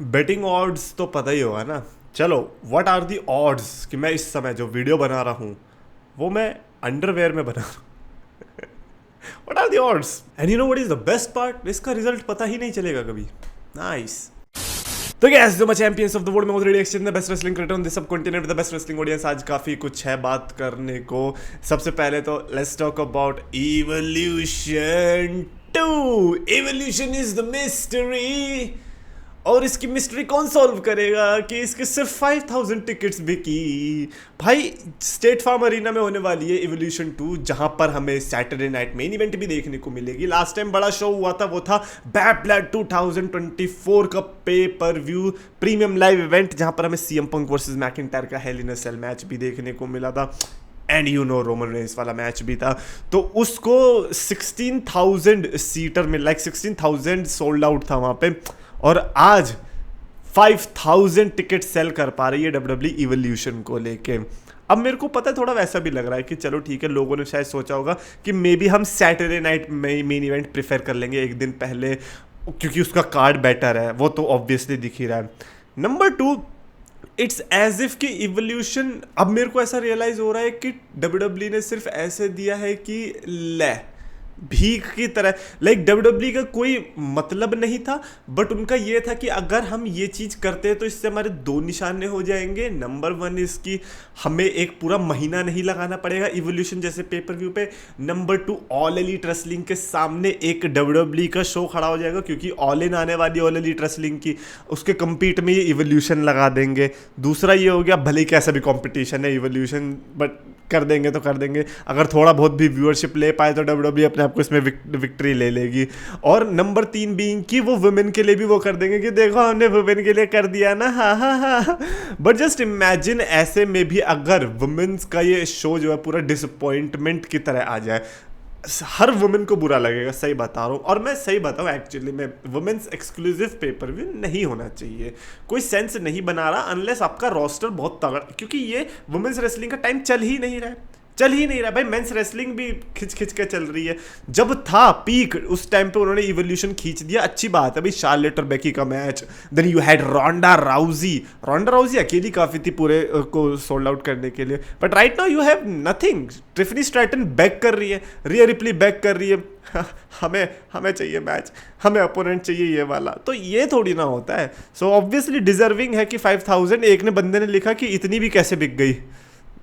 Betting odds तो पता ही होगा ना। चलो, व्हाट आर दी ऑड्स कि मैं इस समय जो वीडियो बना रहा हूँ वो मैं अंडरवेयर में बना रहा हूँ। What are the odds and you know what is the best part, इसका रिजल्ट पता ही नहीं चलेगा कभी। नाइस। तो गैस जो मैं चैंपियंस ऑफ द वर्ल्ड में already exchange the best wrestling creator on this subcontinent the best wrestling audience. आज काफी कुछ है बात करने को। सबसे पहले तो let's talk about evolution 2। Evolution is the mystery, और इसकी मिस्ट्री कौन सॉल्व करेगा कि इसके सिर्फ 5000 टिकट्स बिकी। भाई स्टेट फार्म अरीना में होने वाली है इवोल्यूशन 2, जहां पर हमें सैटरडे नाइट मेन इवेंट भी देखने को मिलेगी। लास्ट टाइम बड़ा शो हुआ था वो था बैकब्लड 2024 का पे पर व्यू प्रीमियम लाइव इवेंट, जहां पर हमें सीएम पंक वर्सेस मैकिंटायर का हेल इन अ सेल मैच भी देखने को मिला था and you no Roman Reigns वाला मैच भी था। तो उसको 16,000 सीटर में, लाइक 16,000 सोल्ड आउट था वहां पे, और आज 5000 टिकट सेल कर पा रही है डब्ल्यूडब्ल्यू इवोल्यूशन को लेके। अब मेरे को पता है थोड़ा वैसा भी लग रहा है कि चलो ठीक है, लोगों ने शायद सोचा होगा कि मे बी हम Saturday night main event prefer कर लेंगे एक दिन पहले, क्योंकि उसका कार्ड बेटर है, वो तो ऑब्वियसली दिख ही रहा है। नंबर 2, इट्स एज इफ कि इवोल्यूशन, अब मेरे को ऐसा रियलाइज हो रहा है कि डब्ल्यूडब्ल्यू ने सिर्फ ऐसे दिया है कि ले भीख की तरह, लाइक डब्ल्यूडब्ल्यू का कोई मतलब नहीं था, बट उनका ये था कि अगर हम ये चीज़ करते हैं तो इससे हमारे 2 निशाने हो जाएंगे। नंबर 1 इसकी हमें एक पूरा महीना नहीं लगाना पड़ेगा इवोल्यूशन जैसे पेपर व्यू पे। नंबर 2, ऑल एलीट रेसलिंग के सामने एक डब्ल्यूडब्ल्यू का शो खड़ा हो जाएगा, क्योंकि ऑल इन आने वाली ऑल एलीट रेसलिंग की, उसके कम्पीट में ये इवोल्यूशन लगा देंगे। दूसरा ये हो गया, भले ही कैसा भी कॉम्पिटिशन है इवोल्यूशन, बट कर देंगे तो कर देंगे। अगर थोड़ा बहुत भी व्यूअरशिप ले पाए तो डब्ल्यूडब्ल्यू अपने आप को इसमें विक्ट्री ले लेगी। और नंबर 3 बीइंग कि वो वुमेन के लिए भी वो कर देंगे कि देखो हमने वुमेन के लिए कर दिया ना, हाँ हाँ हाँ। बट जस्ट इमेजिन ऐसे में भी अगर वुमेन्स का ये शो जो है पूरा डिसअपॉइंटमेंट की तरह आ जाए, हर वुमेन को बुरा लगेगा, सही बता रहा हूँ। और मैं सही बताऊँ, एक्चुअली में वुमेन्स एक्सक्लूसिव पेपर व्यू नहीं होना चाहिए, कोई सेंस नहीं बना रहा अनलेस आपका रोस्टर बहुत तगड़ा, क्योंकि ये वुमेन्स रेसलिंग का टाइम चल ही नहीं रहा है, चल ही नहीं रहा भाई। मेंस रेसलिंग भी खिंच खिंच के चल रही है। जब था पीक उस टाइम पे उन्होंने इवोल्यूशन खींच दिया, अच्छी बात है भाई। शार्लेट और बेकी का match, then you had Ronda Rousey अकेली काफी थी पूरे को सोल्ड आउट करने के लिए, but right now you have nothing. ट्रिफनी Stratton back कर रही है, रिया रिप्ली बैक कर रही है। हमें चाहिए मैच, हमें अपोनेंट चाहिए ये वाला, तो ये थोड़ी ना होता है। सो ऑब्वियसली डिजर्विंग है कि 5000। एक ने बंदे ने लिखा कि इतनी भी कैसे बिक गई,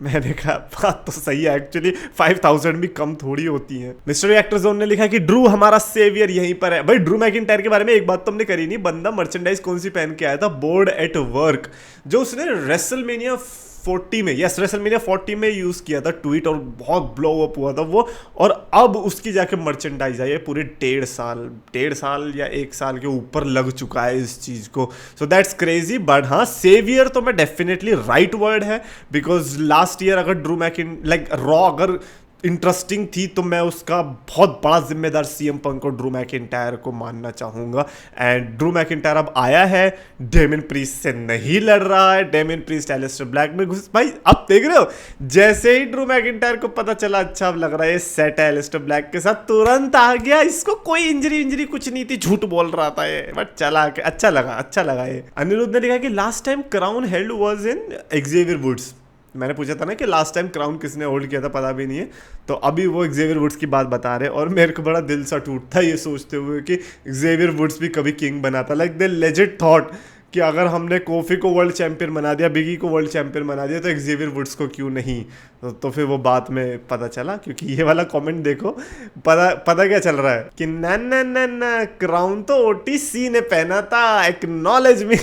मैंने कहा बात तो सही है, एक्चुअली 5000 भी कम थोड़ी होती हैं। मिस्टर एक्टर जोन ने लिखा कि ड्रू हमारा सेवियर यहीं पर है। भाई ड्रू मैकिंटायर के बारे में एक बात तो हमने करी नहीं, बंदा मर्चेंडाइज कौन सी पहन के आया था, बोर्ड एट वर्क, जो उसने रेसलमेनिया 40 में, यस रेसलमेनिया 40 में यूज किया था ट्वीट, और बहुत ब्लो अप हुआ था वो। और अब उसकी जाके मर्चेंडाइज आई है, पूरे 1.5 साल या 1 साल के ऊपर लग चुका है इस चीज को। So that's crazy. बट हाँ, सेवियर तो मैं डेफिनेटली राइट वर्ड है, बिकॉज लास्ट ईयर अगर ड्रू मैकिन लाइक रॉ अगर इंटरेस्टिंग थी तो मैं उसका बहुत बड़ा जिम्मेदार सीएम पंक और ड्रू मैकिंटायर को मानना चाहूंगा। एंड ड्रू मैकिंटायर अब आया है, डेमियन प्रीस्ट से नहीं लड़ रहा है। डेमियन प्रीस्ट एलिस्टर ब्लैक में घुस, भाई आप देख रहे हो, जैसे ही ड्रू मैकिंटायर को पता चला अच्छा अब लग रहा है सेट है एलिस्टर ब्लैक के साथ, तुरंत आ गया। इसको कोई इंजरी कुछ नहीं थी, झूठ बोल रहा था ये, बट चला के अच्छा लगा ये। अनिरुद्ध ने लिखा कि last time crown held was in Xavier Woods. मैंने पूछा था ना कि लास्ट टाइम क्राउन किसने होल्ड किया था, पता भी नहीं है, तो अभी वो एक्जेवियर वुड्स की बात बता रहे हैं। और मेरे को बड़ा दिल सा टूटता ये सोचते हुए कि एक्जेवियर वुड्स भी कभी किंग बना था। लाइक दे लेजिट थॉट कि अगर हमने कोफी को वर्ल्ड चैंपियन बना दिया, बिगी को वर्ल्ड चैंपियन बना दिया, तो एक्जेवियर वुड्स को क्यों नहीं। तो फिर वो बात में पता चला, क्योंकि ये वाला कमेंट देखो, पता क्या चल रहा है कि ना क्राउन तो ओटीसी ने पहना था, एक्नॉलेज मी।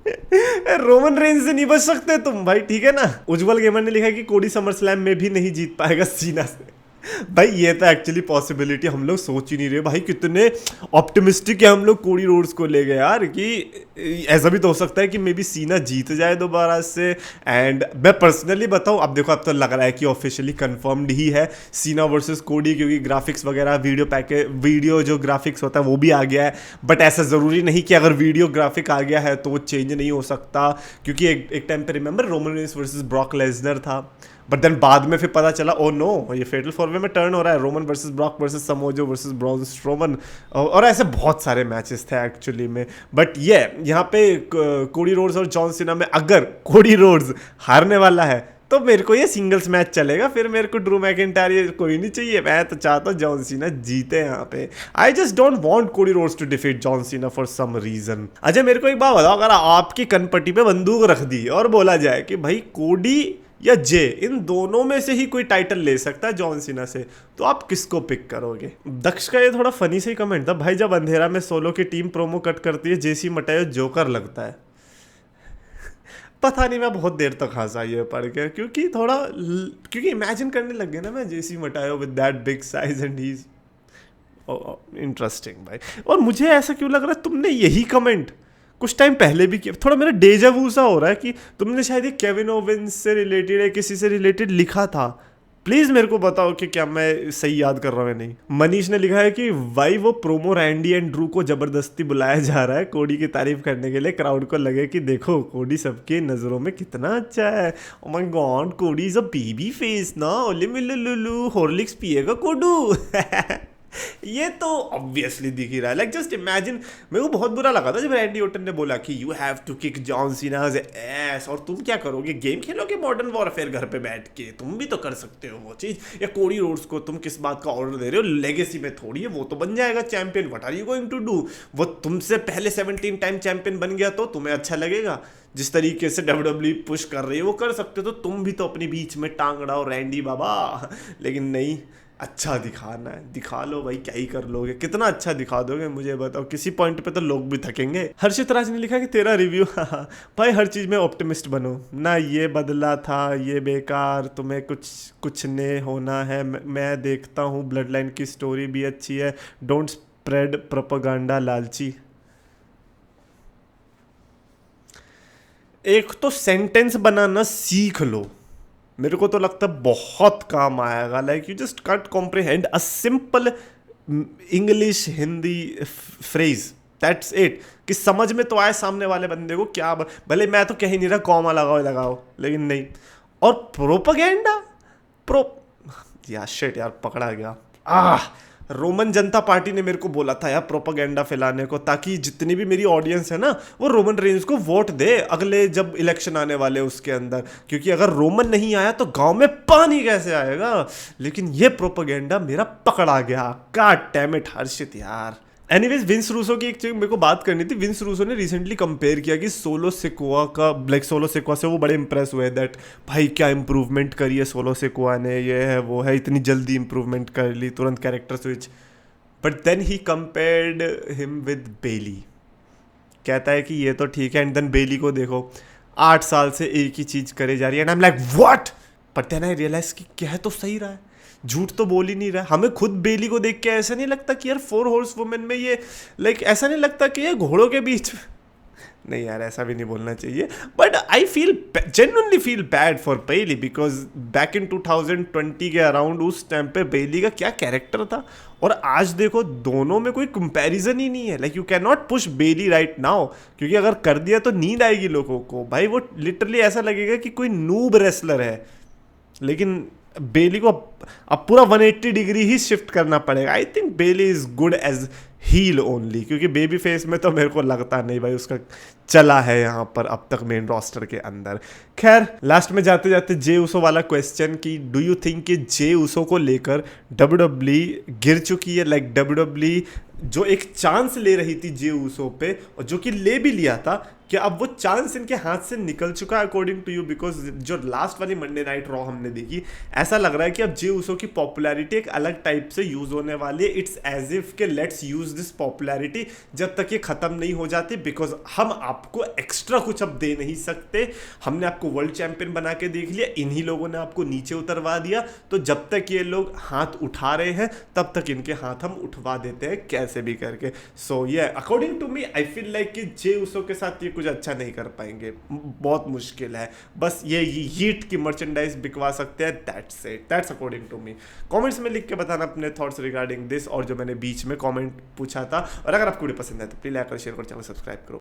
रोमन रेंज से नहीं बच सकते तुम भाई, ठीक है ना। उज्जवल गेमर ने लिखा कि कोडी समर स्लैम में भी नहीं जीत पाएगा सीना से। भाई ये तो एक्चुअली पॉसिबिलिटी हम लोग सोच ही नहीं रहे। भाई कितने ऑप्टिमिस्टिक है हम लोग कोडी रोड्स को ले गए यार, कि ऐसा भी तो हो सकता है कि मे बी सीना जीत जाए दोबारा से। एंड मैं पर्सनली बताऊं, अब देखो अब तो लग रहा है कि ऑफिशियली कंफर्म्ड ही है सीना वर्सेस कोडी, क्योंकि ग्राफिक्स वगैरह वीडियो जो ग्राफिक्स होता है वो भी आ गया है। बट ऐसा ज़रूरी नहीं कि अगर वीडियो ग्राफिक आ गया है तो वो चेंज नहीं हो सकता, क्योंकि एक टाइम पे remember Roman Reigns versus Brock Lesnar था, बट देन बाद में फिर पता चला ओ नो ये फेटल फोर वे में टर्न हो रहा है, Roman versus Brock versus Samoa Joe versus Braun Strowman, और ऐसे बहुत सारे मैचेस थे एक्चुअली में। बट ये यहाँ पे कोडी रोड्स और जॉन सीना में अगर कोडी रोड्स हारने वाला है तो मेरे को ये सिंगल्स मैच चलेगा, फिर मेरे को ड्रू मैकिंटायर कोई नहीं चाहिए। मैं तो चाहता हूँ जॉन सीना जीते यहाँ पे। I just don't want Cody Rhodes to defeat John Cena for some reason. अच्छा मेरे को एक बात बताओ, अगर आपकी कनपट्टी पे बंदूक रख दी और बोला जाए कि भाई कोडी या जे इन दोनों में से ही कोई टाइटल ले सकता है जॉन सीना से, तो आप किसको पिक करोगे? दक्ष का ये थोड़ा फनी से ही कमेंट था, भाई जब अंधेरा में सोलो की टीम प्रोमो कट करती है जेसी मटायो जोकर लगता है। पता नहीं, मैं बहुत देर तक हंसा ये पढ़ के, क्योंकि इमेजिन करने लग गया ना मैं JC Mateo with that big size and he is interesting भाई। और मुझे ऐसा क्यों लग रहा है तुमने यही कमेंट कुछ टाइम पहले भी किया, थोड़ा मेरा डेजा वू सा हो रहा है कि तुमने शायद ये केविन ओवेंस से रिलेटेड या किसी से रिलेटेड लिखा था। प्लीज़ मेरे को बताओ कि क्या मैं सही याद कर रहा हूँ या नहीं। मनीष ने लिखा है कि भाई वो प्रोमो रैंडी एंड ड्रू को जबरदस्ती बुलाया जा रहा है कोडी की तारीफ करने के लिए, क्राउड को लगे कि देखो कोडी सबके नज़रों में कितना अच्छा है। ओ माय गॉड, कोडी इज अ बेबी फेस ना, ओले मिल्लू लुलू हॉर्लिक्स पिएगा कोडू। ये तो ऑब्वियसली दिख ही रहा है। लाइक जस्ट इमेजिन, मेरे को बहुत बुरा लगा था जब रैंडी ओटन ने बोला कि you have to kick John Cena's ass, और तुम क्या करोगे, गेम खेलोगे मॉडर्न वॉरफेयर घर पे बैठ के, तुम भी तो कर सकते हो वो चीज़। या कोडी रोड्स को तुम किस बात का ऑर्डर दे रहे हो, लेगेसी में थोड़ी है, वो तो बन जाएगा champion, what are you going to do. वो तुमसे पहले 17 टाइम चैंपियन बन गया तो तुम्हें अच्छा लगेगा। जिस तरीके से WWE पुश कर रही है वो कर सकते हो, तो तुम भी तो अपनी बीच में टांग अड़ाओ रैंडी बाबा। लेकिन नहीं, अच्छा दिखाना है, दिखा लो भाई, क्या ही कर लोगे, कितना अच्छा दिखा दोगे मुझे बताओ। किसी पॉइंट पे तो लोग भी थकेंगे। हर्षित राज ने लिखा कि तेरा रिव्यू भाई हर चीज़ में ऑप्टिमिस्ट बनो ना, ये बदला था, ये बेकार, तुम्हें कुछ ने होना है। मैं देखता हूँ ब्लड लाइन की स्टोरी भी अच्छी है, डोंट स्प्रेड प्रोपेगेंडा लालची। एक तो सेंटेंस बनाना सीख लो, मेरे को तो लगता है बहुत काम आएगा। Like you just can't comprehend a simple English Hindi phrase, that's it, कि समझ में तो आए सामने वाले बंदे को क्या। भले मैं तो कह ही नहीं रहा कॉमा लगाओ, लेकिन नहीं। और प्रोपेगेंडा यार शिट यार, पकड़ा गया। रोमन जनता पार्टी ने मेरे को बोला था यार प्रोपेगेंडा फैलाने को, ताकि जितनी भी मेरी ऑडियंस है ना वो रोमन रेंज को वोट दे अगले जब इलेक्शन आने वाले उसके अंदर, क्योंकि अगर रोमन नहीं आया तो गांव में पानी कैसे आएगा। लेकिन ये प्रोपेगेंडा मेरा पकड़ा गया, गॉड डैम इट हर्षित यार। एनीवेज, विंस रूसो की एक चीज मेरे को बात करनी थी। विंस रूसो ने रिसेंटली कंपेयर किया कि सोलो सिकोआ का, ब्लैक सोलो सिकोआ से वो बड़े इंप्रेस हुए दैट भाई क्या इंप्रूवमेंट करी है सोलो सिकोआ ने, ये है वो है, इतनी जल्दी इंप्रूवमेंट कर ली, तुरंत character switch. But then he compared him with Bayley, कहता है कि ये तो ठीक है, एंड देन बेली को देखो 8 साल से एक ही चीज़ करे जा रही है, and I am like what. But then I realise कि कह तो सही रहा है, झूठ तो बोल ही नहीं रहा। हमें खुद बेली को देख के ऐसा नहीं लगता कि यार 4 हॉर्स वुमेन में ये लाइक ऐसा नहीं लगता कि ये घोड़ों के बीच नहीं यार, ऐसा भी नहीं बोलना चाहिए। But I genuinely feel bad for Bayley, because back in 2020 के अराउंड उस टाइम पे बेली का क्या कैरेक्टर था, और आज देखो दोनों में कोई कंपैरिजन ही नहीं है। Like you can not push Bayley right now, क्योंकि अगर कर दिया तो नींद आएगी लोगों को भाई, वो लिटरली ऐसा लगेगा कि कोई नूब रेसलर है। लेकिन बेली को अब पूरा 180 डिग्री ही शिफ्ट करना पड़ेगा। I think belly is good as heal only, क्योंकि बेबी फेस में तो मेरे को लगता नहीं भाई उसका चला है यहाँ पर अब तक मेन रोस्टर के अंदर। खैर लास्ट में जाते जाते जे उसो वाला क्वेश्चन कि डू यू थिंक कि जे उसो को लेकर WWE गिर चुकी है? लाइक WWE जो एक चांस ले रही थी जे उसो पे, और जो कि ले भी लिया था, क्या अब वो चांस इनके हाथ से निकल चुका है अकॉर्डिंग टू यू? बिकॉज जो लास्ट वाली मंडे नाइट रॉ हमने देखी, ऐसा लग रहा है कि अब जे उसो की पॉपुलैरिटी एक अलग टाइप से यूज होने वाली है। इट्स एज इफ के लेट्स यूज दिस पॉपुलैरिटी जब तक ये खत्म नहीं हो जाती, बिकॉज हम आपको एक्स्ट्रा कुछ अब दे नहीं सकते। हमने आपको वर्ल्ड चैंपियन बना के देख लिया, इन्हीं लोगों ने आपको नीचे उतरवा दिया, तो जब तक ये लोग हाथ उठा रहे हैं तब तक इनके हाथ हम उठवा देते हैं कैसे भी करके। सो ये according to me I feel like कि जे उसो के साथ ये कुछ अच्छा नहीं कर पाएंगे, बहुत मुश्किल है। बस ये हीट की मर्चेंडाइज बिकवा सकते हैं, that's it, that's according to me. Comments में लिख के बताना अपने थॉट्स रिगार्डिंग दिस, और जो मैंने बीच में कमेंट पूछा था। और अगर आपको वीडियो पसंद है तो प्लीज लाइक और शेयर और चैनल सब्सक्राइब करो।